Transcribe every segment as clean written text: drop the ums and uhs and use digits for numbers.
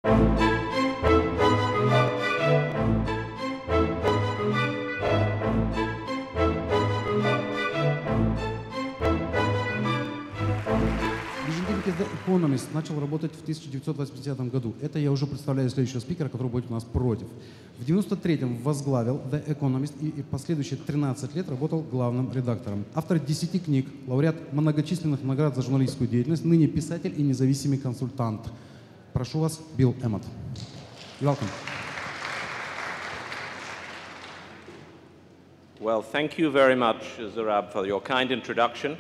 The Economist начал работать в 1980 году. Это я уже представляю следующего спикера, который будет у нас против. В 1993-м возглавил The Economist и последующие 13 лет работал главным редактором. Автор 10 книг, лауреат многочисленных наград за журналистскую деятельность, ныне писатель и независимый консультант. Прошу вас, Билл Эммот. You're welcome. Well, thank you very much, Zarab, for your kind introduction,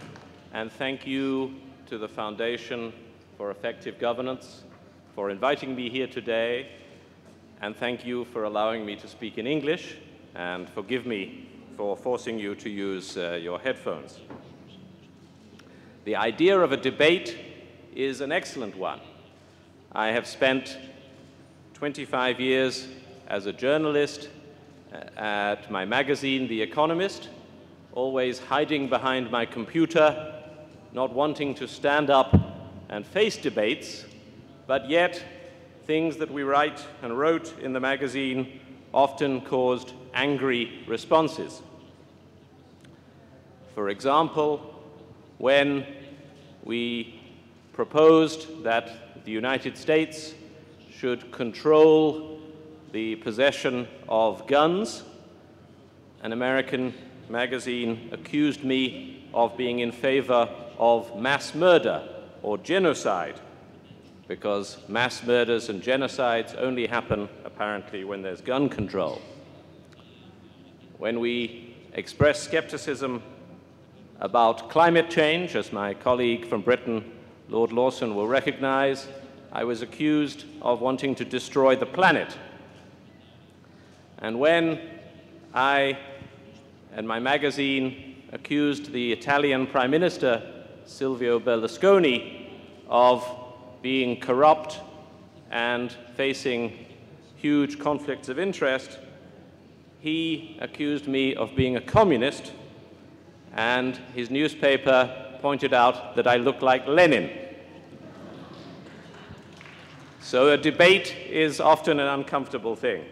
and thank you to the Foundation for Effective Governance for inviting me here today, and thank you for allowing me to speak in English, and forgive me for forcing you to use your headphones. The idea of a debate is an excellent one. I have spent 25 years as a journalist at my magazine, The Economist, always hiding behind my computer, not wanting to stand up and face debates, but yet things that we write and wrote in the magazine often caused angry responses. For example, when we proposed that the United States should control the possession of guns, an American magazine accused me of being in favor of mass murder or genocide, because mass murders and genocides only happen, apparently, when there's gun control. When we express skepticism about climate change, as my colleague from Britain, Lord Lawson, will recognize, I was accused of wanting to destroy the planet. And when I and my magazine accused the Italian Prime Minister, Silvio Berlusconi, of being corrupt and facing huge conflicts of interest, he accused me of being a communist, and his newspaper pointed out that I look like Lenin. So a debate is often an uncomfortable thing.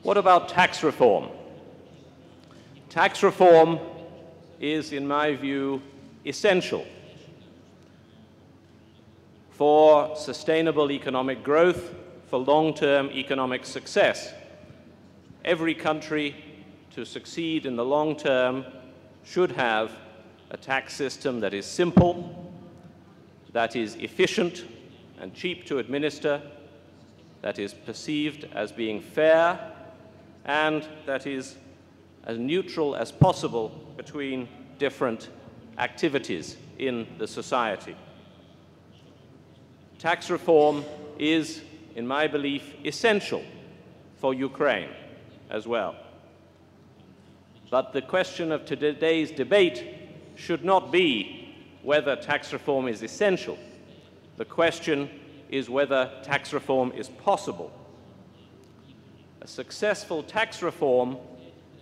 What about tax reform? Tax reform is, in my view, essential for sustainable economic growth, for long-term economic success. Every country, to succeed in the long term, should have a tax system that is simple, that is efficient and cheap to administer, that is perceived as being fair, and that is as neutral as possible between different activities in the society. Tax reform is, in my belief, essential for Ukraine as well. But the question of today's debate should not be whether tax reform is essential. The question is whether tax reform is possible. A successful tax reform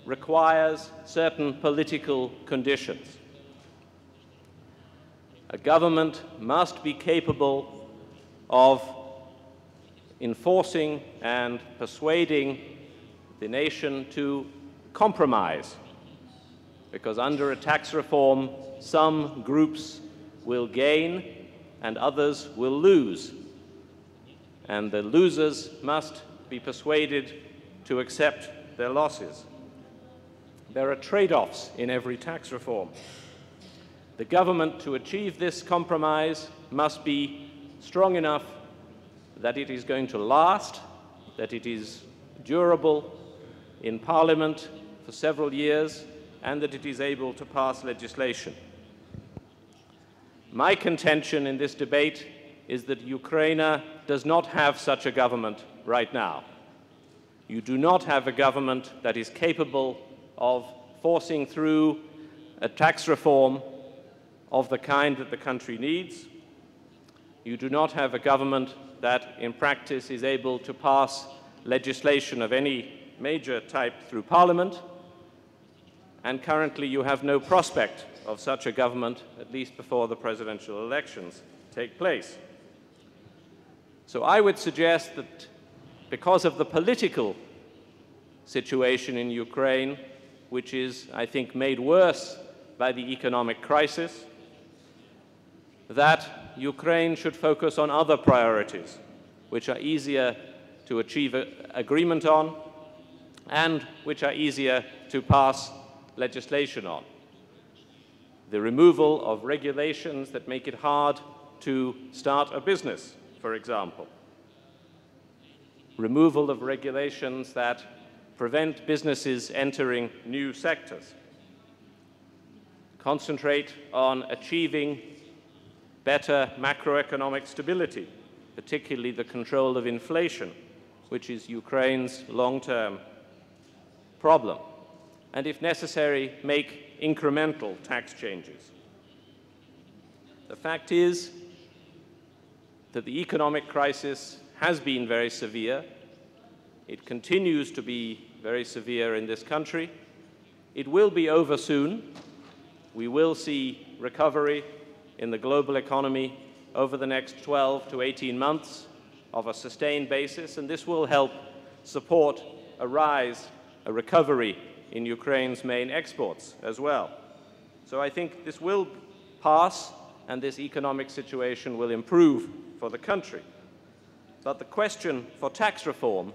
requires certain political conditions. A government must be capable of enforcing and persuading the nation to compromise, because under a tax reform, some groups will gain and others will lose, and the losers must be persuaded to accept their losses. There are trade-offs in every tax reform. The government, to achieve this compromise, must be strong enough that it is going to last, that it is durable in Parliament for several years, and that it is able to pass legislation. My contention in this debate is that Ukraine does not have such a government right now. You do not have a government that is capable of forcing through a tax reform of the kind that the country needs. You do not have a government that, in practice, is able to pass legislation of any major type through Parliament. And currently, you have no prospect of such a government, at least before the presidential elections take place. So I would suggest that because of the political situation in Ukraine, which is, I think, made worse by the economic crisis, that Ukraine should focus on other priorities, which are easier to achieve agreement on and which are easier to pass legislation on. The removal of regulations that make it hard to start a business, for example. Removal of regulations that prevent businesses entering new sectors. Concentrate on achieving better macroeconomic stability, particularly the control of inflation, which is Ukraine's long-term problem. And if necessary, make incremental tax changes. The fact is that the economic crisis has been very severe. It continues to be very severe in this country. It will be over soon. We will see recovery in the global economy over the next 12 to 18 months of a sustained basis, and this will help support a recovery in Ukraine's main exports as well. So I think this will pass and this economic situation will improve for the country. But the question for tax reform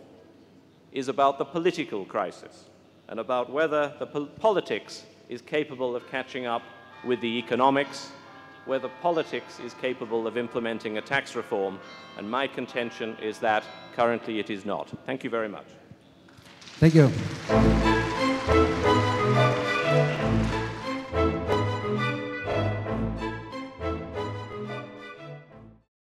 is about the political crisis and about whether the politics is capable of catching up with the economics, whether politics is capable of implementing a tax reform, and my contention is that currently it is not. Thank you very much. Thank you.